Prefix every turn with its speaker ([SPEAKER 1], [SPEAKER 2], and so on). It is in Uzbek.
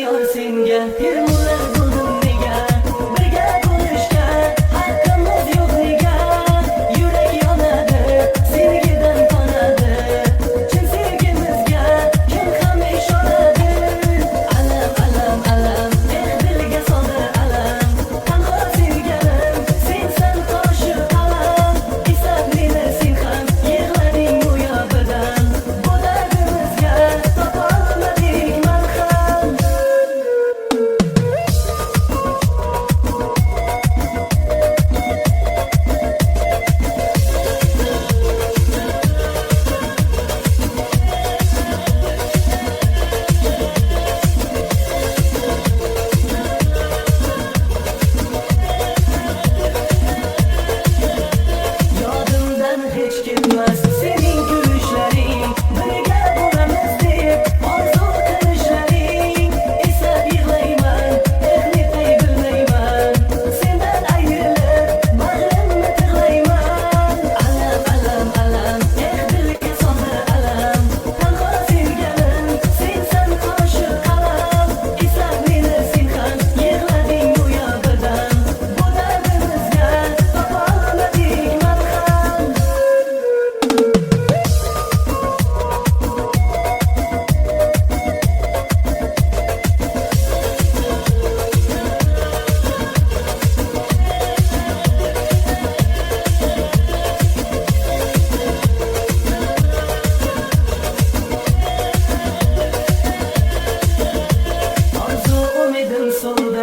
[SPEAKER 1] yor senga termullar bo'ldim nega birga bo'lishga haqqimiz yo'q nega yurak yonadi sevgidan qonadi chin sevgimizga kim ham ishonadi alam alam alam dilga soldi alam tanho sevganim sensan qoshi qalam eslab meni sen ham yig'lading muyobidan bu dardimizga topolmadik malham yodimdan hech ketmas sening kulishlaring birga bo'lamiz deb orzu qilishlaring eslab yig'layman netay bilmayman sendan ayrilib bag'rimni tig'layman alam alam alam dilga soldi alam tanho sevganim sensan qoshi qalam eslab meni sen ham yig'lading muyobidan bu dardimizga topolmadik malham orzu umidim so'ldi